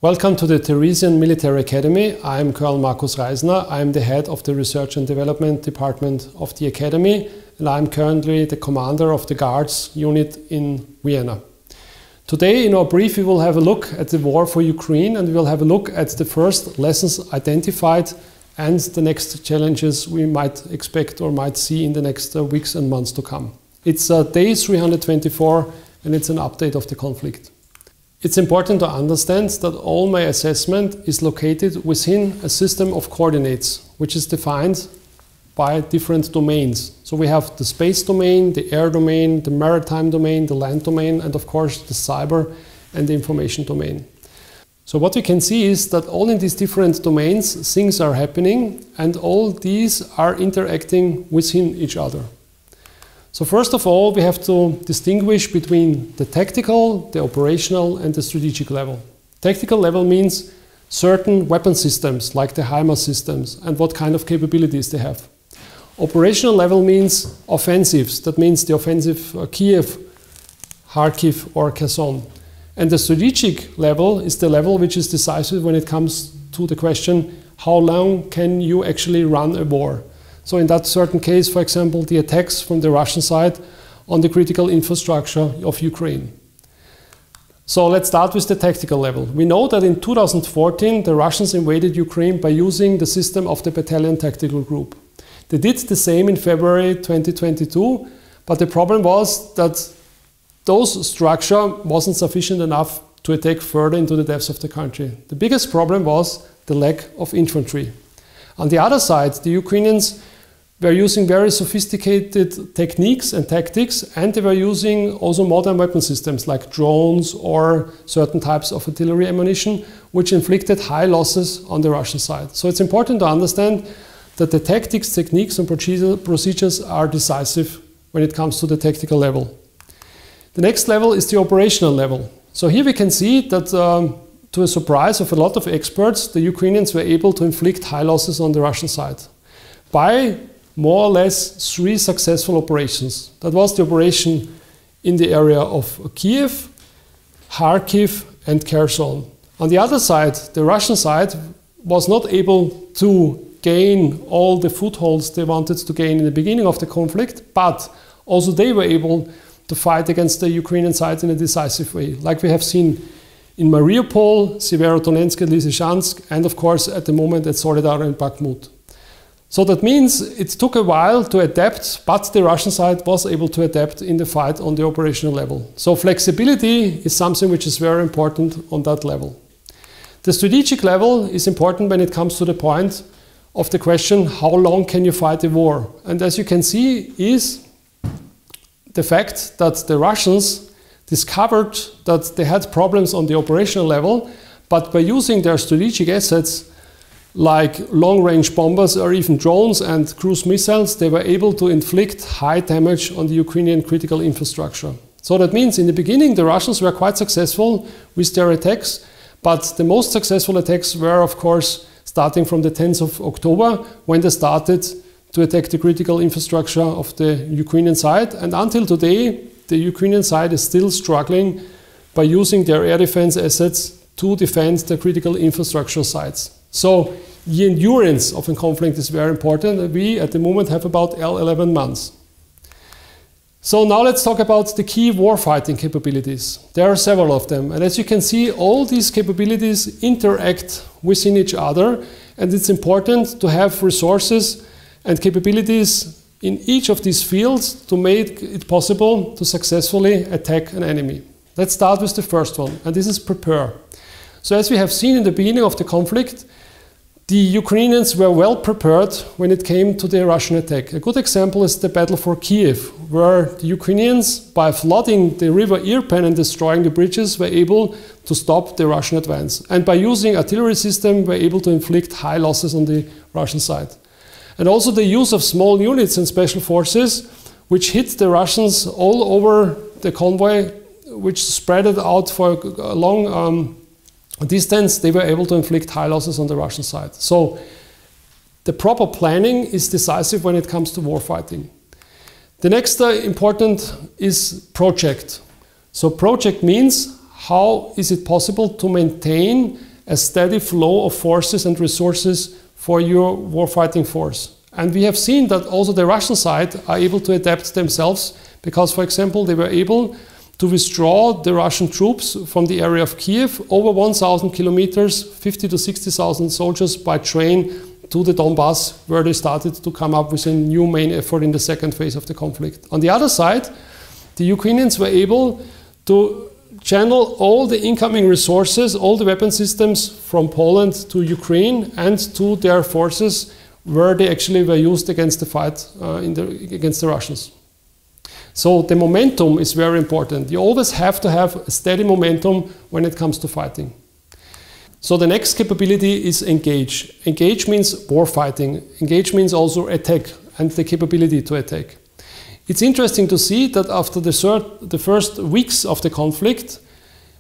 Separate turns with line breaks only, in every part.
Welcome to the Theresian Military Academy. I am Colonel Markus Reisner. I am the head of the Research and Development Department of the Academy, and I am currently the commander of the Guards unit in Vienna. Today in our brief we will have a look at the war for Ukraine, and we will have a look at the first lessons identified and the next challenges we might expect or might see in the next weeks and months to come. It's day 324 and it's an update of the conflict. It's important to understand that all my assessment is located within a system of coordinates, which is defined by different domains. So we have the space domain, the air domain, the maritime domain, the land domain, and of course the cyber and the information domain. So what we can see is that all in these different domains things are happening, and all these are interacting within each other. So first of all, we have to distinguish between the tactical, the operational and the strategic level. Tactical level means certain weapon systems like the HIMARS systems and what kind of capabilities they have. Operational level means offensives. That means the offensive Kiev, Kharkiv or Kherson. And the strategic level is the level which is decisive when it comes to the question, how long can you actually run a war? So in that certain case, for example, the attacks from the Russian side on the critical infrastructure of Ukraine. So let's start with the tactical level. We know that in 2014 the Russians invaded Ukraine by using the system of the battalion tactical group. They did the same in February 2022, but the problem was that those structure wasn't sufficient enough to attack further into the depths of the country. The biggest problem was the lack of infantry. On the other side, the Ukrainians were using very sophisticated techniques and tactics, and they were using also modern weapon systems like drones or certain types of artillery ammunition, which inflicted high losses on the Russian side. So it's important to understand that the tactics, techniques and procedures are decisive when it comes to the tactical level. The next level is the operational level. So here we can see that to a surprise of a lot of experts, the Ukrainians were able to inflict high losses on the Russian side by more or less 3 successful operations. That was the operation in the area of Kiev, Kharkiv and Kherson. On the other side, the Russian side was not able to gain all the footholds they wanted to gain in the beginning of the conflict, but also they were able to fight against the Ukrainian side in a decisive way, like we have seen in Mariupol, Severodonetsk and Lysychansk, and of course at the moment at Soledar and Bakhmut. So that means it took a while to adapt, but the Russian side was able to adapt in the fight on the operational level. So flexibility is something which is very important on that level. The strategic level is important when it comes to the point of the question, how long can you fight a war? And as you can see is the fact that the Russians discovered that they had problems on the operational level, but by using their strategic assets like long-range bombers or even drones and cruise missiles, they were able to inflict high damage on the Ukrainian critical infrastructure. So that means in the beginning the Russians were quite successful with their attacks, but the most successful attacks were of course starting from the 10th of October when they started to attack the critical infrastructure of the Ukrainian side, and until today the Ukrainian side is still struggling by using their air defense assets to defend the critical infrastructure sites. So the endurance of a conflict is very important, and we at the moment have about 11 months. So now let's talk about the key warfighting capabilities. There are several of them, and as you can see, all these capabilities interact within each other, and it's important to have resources and capabilities in each of these fields to make it possible to successfully attack an enemy. Let's start with the first one, and this is prepare. So as we have seen in the beginning of the conflict, the Ukrainians were well prepared when it came to the Russian attack. A good example is the battle for Kiev, where the Ukrainians, by flooding the river Irpin and destroying the bridges, were able to stop the Russian advance. And by using artillery system, were able to inflict high losses on the Russian side. And also the use of small units and special forces, which hit the Russians all over the convoy, which spread it out for a long distance, they were able to inflict high losses on the Russian side. So the proper planning is decisive when it comes to warfighting. The next important is project. So project means how is it possible to maintain a steady flow of forces and resources for your warfighting force. And we have seen that also the Russian side are able to adapt themselves because, for example, they were able to withdraw the Russian troops from the area of Kiev over 1,000 kilometers, 50 to 60,000 soldiers by train to the Donbass, where they started to come up with a new main effort in the second phase of the conflict. On the other side, the Ukrainians were able to channel all the incoming resources, all the weapon systems from Poland to Ukraine and to their forces where they actually were used against the fight against the Russians. So the momentum is very important. You always have to have a steady momentum when it comes to fighting. So the next capability is engage. Engage means war fighting. Engage means also attack and the capability to attack. It's interesting to see that after the first weeks of the conflict,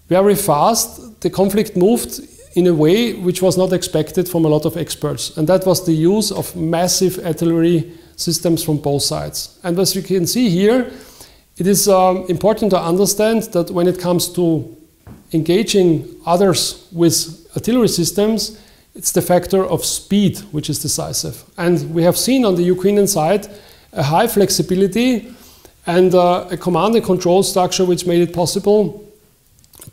very fast, the conflict moved in a way which was not expected from a lot of experts. And that was the use of massive artillery systems from both sides. And as you can see here, it is important to understand that when it comes to engaging others with artillery systems, it's the factor of speed which is decisive. And we have seen on the Ukrainian side a high flexibility and a command and control structure which made it possible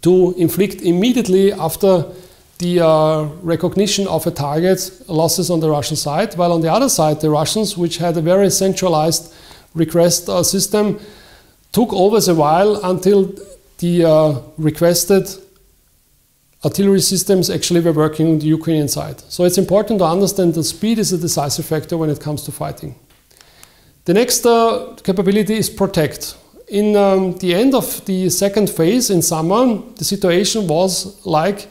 to inflict immediately after the recognition of a target losses on the Russian side, while on the other side the Russians, which had a very centralized request system, took always a while until the requested artillery systems actually were working on the Ukrainian side. So it's important to understand that speed is a decisive factor when it comes to fighting. The next capability is protect. In the end of the second phase in summer, the situation was like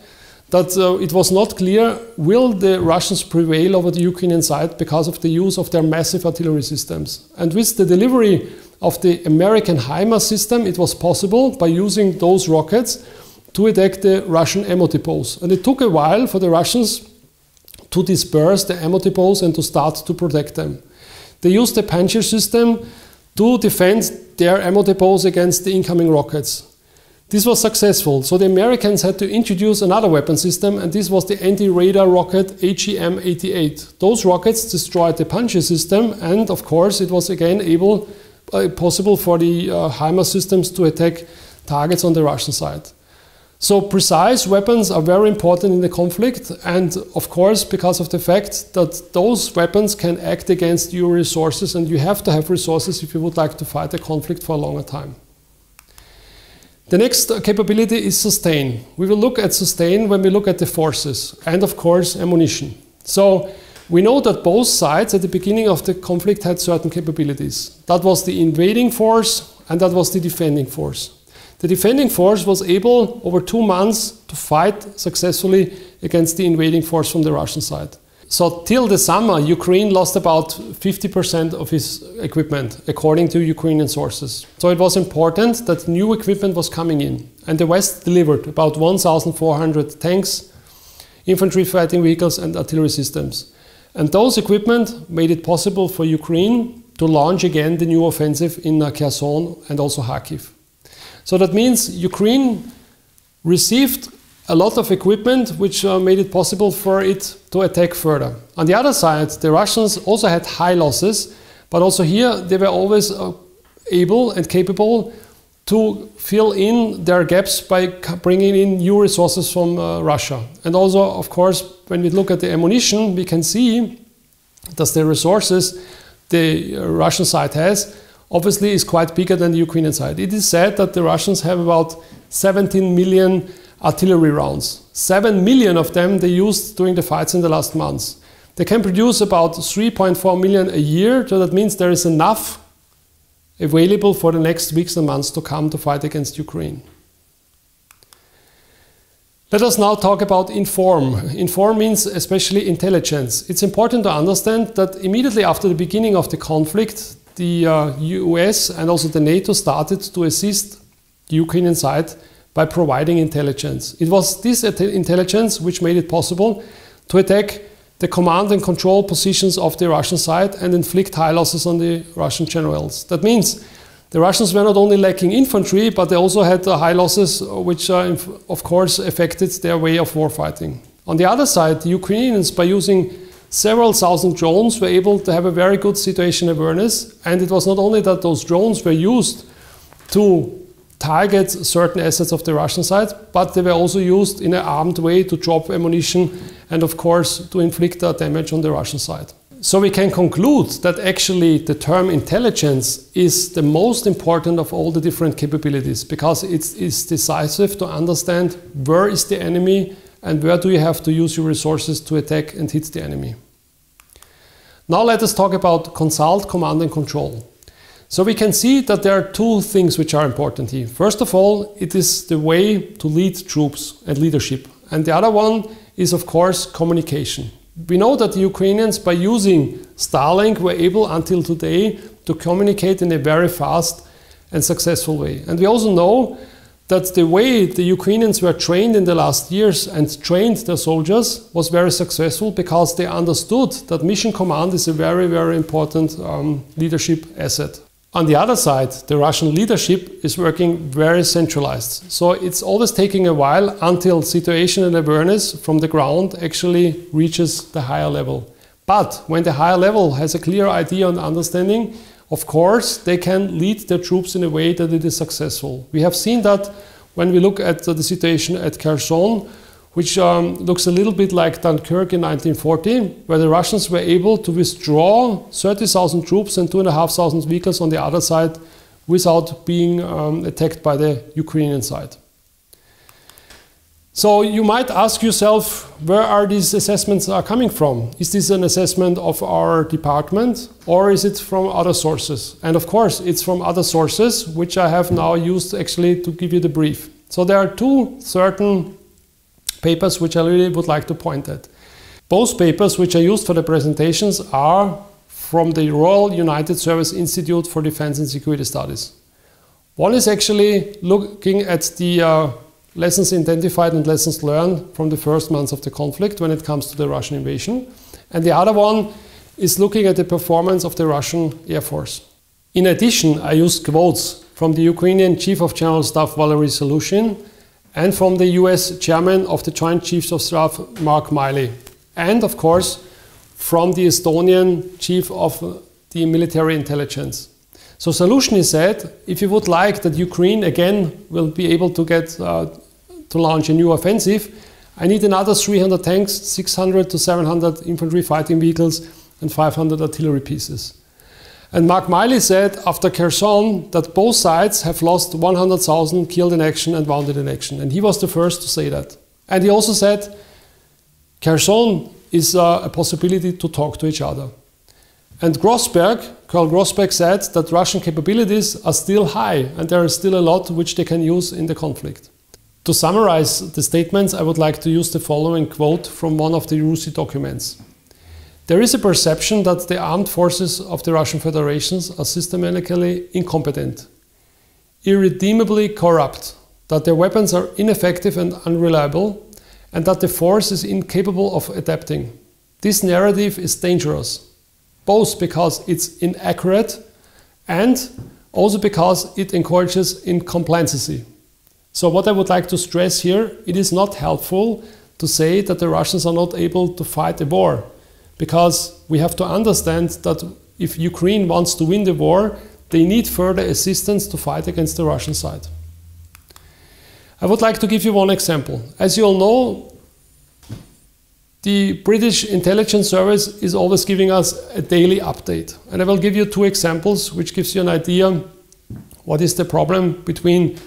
that it was not clear will the Russians prevail over the Ukrainian side because of the use of their massive artillery systems. And with the delivery of the American HIMARS system, it was possible by using those rockets to attack the Russian ammo depots. And it took a while for the Russians to disperse the ammo depots and to start to protect them. They used the Panzer system to defend their ammo depots against the incoming rockets. This was successful, so the Americans had to introduce another weapon system, and this was the anti-radar rocket AGM-88. Those rockets destroyed the Panzer system, and of course it was again possible for the HIMARS systems to attack targets on the Russian side. So precise weapons are very important in the conflict, and of course because of the fact that those weapons can act against your resources, and you have to have resources if you would like to fight a conflict for a longer time. The next capability is sustain. We will look at sustain when we look at the forces and of course ammunition. So we know that both sides at the beginning of the conflict had certain capabilities. That was the invading force and that was the defending force. The defending force was able, over 2 months, to fight successfully against the invading force from the Russian side. So till the summer, Ukraine lost about 50% of its equipment, according to Ukrainian sources. So it was important that new equipment was coming in. And the West delivered about 1,400 tanks, infantry fighting vehicles and artillery systems. And those equipment made it possible for Ukraine to launch again the new offensive in Kherson and also Kharkiv. So that means Ukraine received a lot of equipment which made it possible for it to attack further. On the other side, the Russians also had high losses, but also here they were always able and capable to fill in their gaps by bringing in new resources from Russia. And also, of course, when we look at the ammunition, we can see that the resources the Russian side has obviously is quite bigger than the Ukrainian side. It is said that the Russians have about 17 million artillery rounds. 7 million of them they used during the fights in the last months. They can produce about 3.4 million a year, so that means there is enough available for the next weeks and months to come to fight against Ukraine. Let us now talk about inform. Inform means especially intelligence. It's important to understand that immediately after the beginning of the conflict, the US and also the NATO started to assist the Ukrainian side by providing intelligence. It was this intelligence which made it possible to attack the command and control positions of the Russian side and inflict high losses on the Russian generals. That means the Russians were not only lacking infantry, but they also had high losses which of course affected their way of warfighting. On the other side, the Ukrainians, by using several thousand drones, were able to have a very good situation awareness. And it was not only that those drones were used to target certain assets of the Russian side, but they were also used in an armed way to drop ammunition and, of course, to inflict damage on the Russian side. So we can conclude that actually the term intelligence is the most important of all the different capabilities, because it is decisive to understand where is the enemy and where do you have to use your resources to attack and hit the enemy. Now let us talk about consult, command and control. So we can see that there are two things which are important here. First of all, it is the way to lead troops and leadership. And the other one is, of course, communication. We know that the Ukrainians, by using Starlink, were able until today to communicate in a very fast and successful way. And we also know that the way the Ukrainians were trained in the last years and trained their soldiers was very successful, because they understood that mission command is a very, very important leadership asset. On the other side, the Russian leadership is working very centralized. So it's always taking a while until situational awareness from the ground actually reaches the higher level. But when the higher level has a clear idea and understanding, of course, they can lead their troops in a way that it is successful. We have seen that when we look at the situation at Kherson, which looks a little bit like Dunkirk in 1940, where the Russians were able to withdraw 30,000 troops and 2,500 vehicles on the other side without being attacked by the Ukrainian side. So you might ask yourself, where are these assessments coming from? Is this an assessment of our department, or is it from other sources? And of course, it's from other sources, which I have now used actually to give you the brief. So there are two certain papers which I really would like to point at. Both papers which are used for the presentations are from the Royal United Service Institute for Defense and Security Studies. One is actually looking at the lessons identified and lessons learned from the first months of the conflict when it comes to the Russian invasion. And the other one is looking at the performance of the Russian Air Force. In addition, I used quotes from the Ukrainian Chief of General Staff Valery Zaluzhin and from the US Chairman of the Joint Chiefs of Staff Mark Miley, and of course from the Estonian Chief of the Military Intelligence. So Zaluzhin said, if you would like that Ukraine again will be able to get to launch a new offensive, I need another 300 tanks, 600 to 700 infantry fighting vehicles and 500 artillery pieces. And Mark Miley said after Kherson that both sides have lost 100,000 killed in action and wounded in action. And he was the first to say that. And he also said Kherson is a possibility to talk to each other. And Colonel Grossberg said that Russian capabilities are still high and there is still a lot which they can use in the conflict. To summarize the statements, I would like to use the following quote from one of the RUSI documents. There is a perception that the armed forces of the Russian Federation are systematically incompetent, irredeemably corrupt, that their weapons are ineffective and unreliable, and that the force is incapable of adapting. This narrative is dangerous, both because it's inaccurate and also because it encourages incomplacency. So what I would like to stress here, it is not helpful to say that the Russians are not able to fight a war, because we have to understand that if Ukraine wants to win the war, they need further assistance to fight against the Russian side. I would like to give you one example. As you all know, the British intelligence service is always giving us a daily update. And I will give you two examples which gives you an idea what is the problem between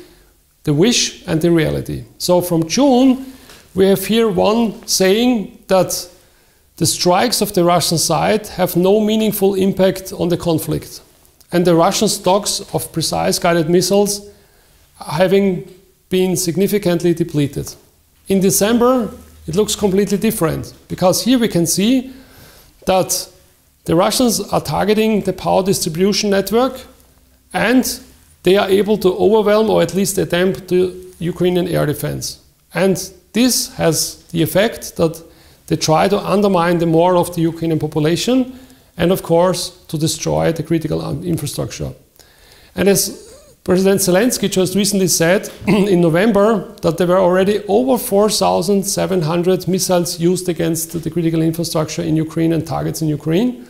the wish and the reality. So from June, we have here one saying that the strikes of the Russian side have no meaningful impact on the conflict. And the Russian stocks of precise guided missiles having been significantly depleted. In December, it looks completely different, because here we can see that the Russians are targeting the power distribution network and they are able to overwhelm or at least attempt the Ukrainian air defense. And this has the effect that they try to undermine the morale of the Ukrainian population and of course to destroy the critical infrastructure. And as President Zelensky just recently said in November that there were already over 4,700 missiles used against the critical infrastructure in Ukraine and targets in Ukraine.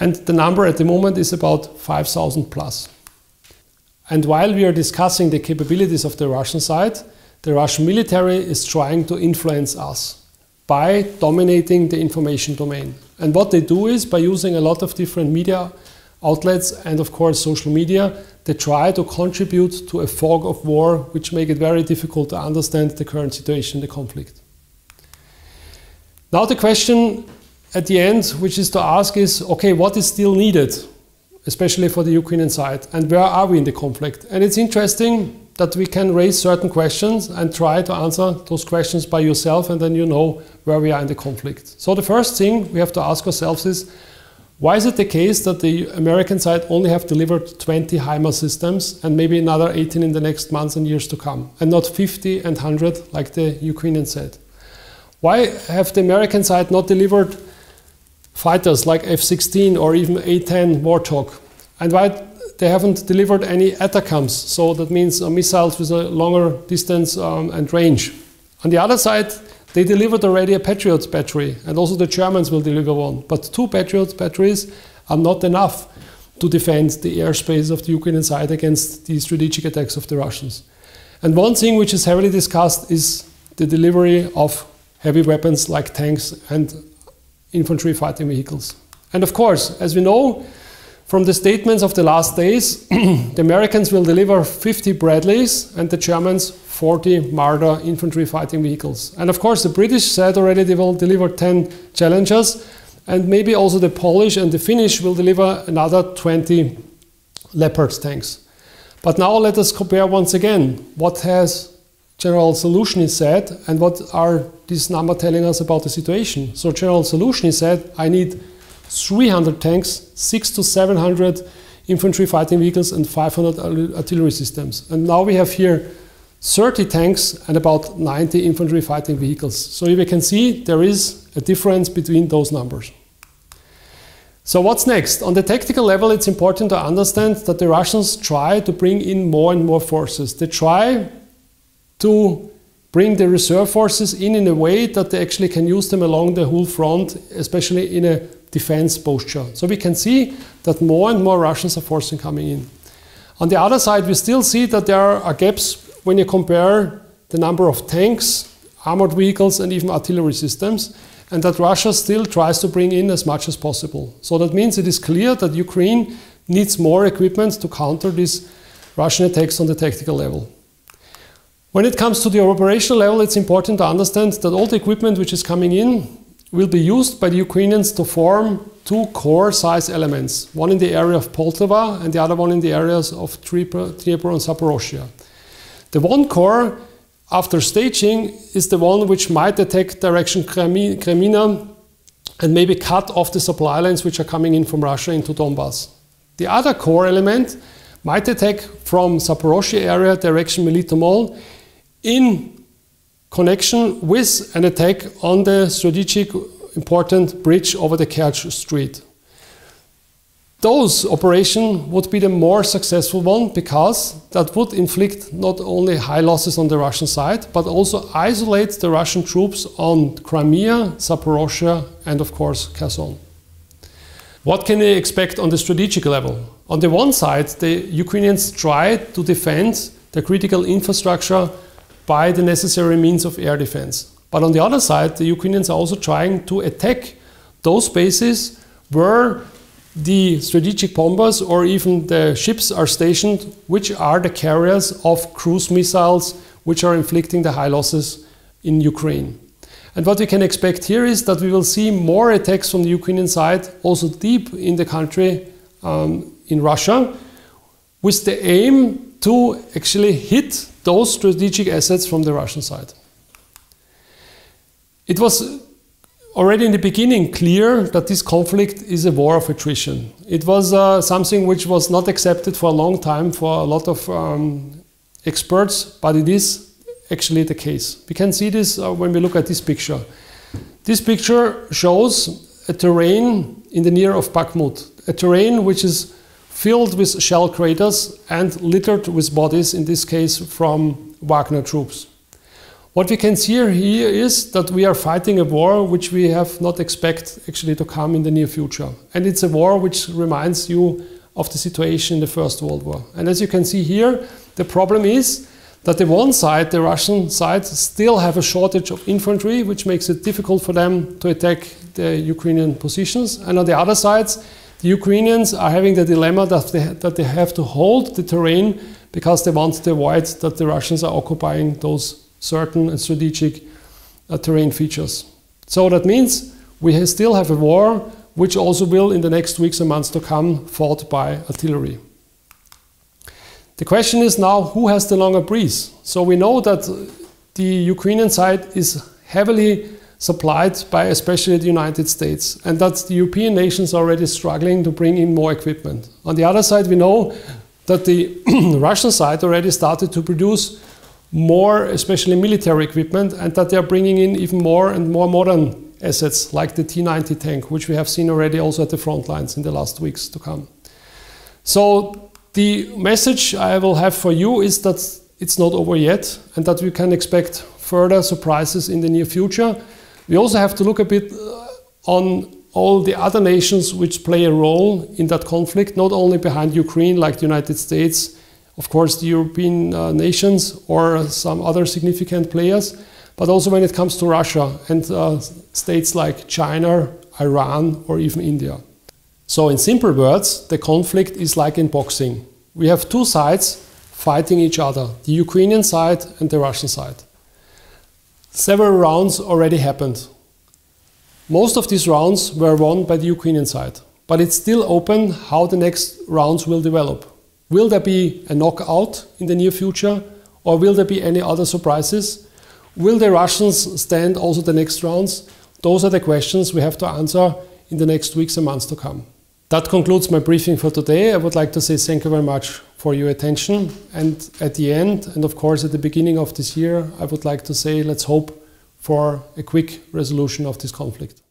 And the number at the moment is about 5,000 plus. And while we are discussing the capabilities of the Russian side, the Russian military is trying to influence us by dominating the information domain. And what they do is, by using a lot of different media outlets and of course social media, they try to contribute to a fog of war, which make it very difficult to understand the current situation in the conflict. Now the question at the end, which is to ask is, okay, what is still needed, especially for the Ukrainian side, and where are we in the conflict? And it's interesting that we can raise certain questions and try to answer those questions by yourself, and then you know where we are in the conflict. So the first thing we have to ask ourselves is, why is it the case that the American side only have delivered 20 HIMARS systems and maybe another 18 in the next months and years to come, and not 50 and 100 like the Ukrainian said? Why have the American side not delivered fighters like F-16 or even A-10 Warthog? And why they haven't delivered any ATACMS, so that means missiles with a longer distance and range? On the other side, they delivered already a Patriot battery, and also the Germans will deliver one. But 2 Patriot batteries are not enough to defend the airspace of the Ukrainian side against the strategic attacks of the Russians. And one thing which is heavily discussed is the delivery of heavy weapons like tanks and infantry fighting vehicles. And of course, as we know from the statements of the last days, the Americans will deliver 50 Bradleys and the Germans 40 Marder infantry fighting vehicles. And of course, the British said already they will deliver 10 Challengers, and maybe also the Polish and the Finnish will deliver another 20 Leopard tanks. But now let us compare once again what has General Zaluzhny said and what are these numbers telling us about the situation. So General Zaluzhny said, I need 300 tanks, 600 to 700 infantry fighting vehicles and 500 artillery systems. And now we have here 30 tanks and about 90 infantry fighting vehicles. So you can see there is a difference between those numbers. So what's next? On the tactical level, it's important to understand that the Russians try to bring in more and more forces. They try to bring the reserve forces in a way that they actually can use them along the whole front, especially in a defense posture. So we can see that more and more Russians are forcing coming in. On the other side, we still see that there are gaps when you compare the number of tanks, armored vehicles and even artillery systems, and that Russia still tries to bring in as much as possible. So that means it is clear that Ukraine needs more equipment to counter these Russian attacks on the tactical level. When it comes to the operational level, it's important to understand that all the equipment which is coming in will be used by the Ukrainians to form 2 core size elements, one in the area of Poltava and the other one in the areas of Dnipro and Zaporozhye. The one core, after staging, is the one which might attack direction Kremina and maybe cut off the supply lines which are coming in from Russia into Donbass. The other core element might attack from Zaporozhye area direction Melitopol in connection with an attack on the strategic important bridge over the Kerch Strait. Those operations would be the more successful one because that would inflict not only high losses on the Russian side, but also isolate the Russian troops on Crimea, Zaporozhye and of course Kherson. What can they expect on the strategic level? On the one side, the Ukrainians try to defend the critical infrastructure by the necessary means of air defense. But on the other side, the Ukrainians are also trying to attack those bases where the strategic bombers or even the ships are stationed, which are the carriers of cruise missiles, which are inflicting the high losses in Ukraine. And what we can expect here is that we will see more attacks from the Ukrainian side, also deep in the country in Russia, with the aim to actually hit those strategic assets from the Russian side. It was already in the beginning clear that this conflict is a war of attrition. It was something which was not accepted for a long time for a lot of experts, but it is actually the case. We can see this when we look at this picture. This picture shows a terrain in the near of Bakhmut, a terrain which is filled with shell craters and littered with bodies, in this case from Wagner troops. What we can see here is that we are fighting a war which we have not expect actually to come in the near future. And it's a war which reminds you of the situation in the First World War. And as you can see here, the problem is that the one side, the Russian side, still have a shortage of infantry, which makes it difficult for them to attack the Ukrainian positions. And on the other side, the Ukrainians are having the dilemma that they have to hold the terrain because they want to avoid that the Russians are occupying those certain and strategic terrain features. So that means we still have a war which also will in the next weeks and months to come fought by artillery. The question is now, who has the longer breeze? So we know that the Ukrainian side is heavily supplied by especially the United States, and that the European nations are already struggling to bring in more equipment. On the other side, we know that the Russian side already started to produce more, especially military equipment, and that they are bringing in even more and more modern assets like the T-90 tank, which we have seen already also at the front lines in the last weeks to come. So the message I will have for you is that it's not over yet and that we can expect further surprises in the near future. We also have to look a bit on all the other nations which play a role in that conflict, not only behind Ukraine like the United States, of course the European nations or some other significant players, but also when it comes to Russia and states like China, Iran or even India. So in simple words, the conflict is like in boxing. We have two sides fighting each other, the Ukrainian side and the Russian side. Several rounds already happened. Most of these rounds were won by the Ukrainian side, but it's still open how the next rounds will develop. Will there be a knockout in the near future, or will there be any other surprises? Will the Russians stand also the next rounds? Those are the questions we have to answer in the next weeks and months to come. That concludes my briefing for today. I would like to say thank you very much for your attention. And at the end, and of course at the beginning of this year, I would like to say let's hope for a quick resolution of this conflict.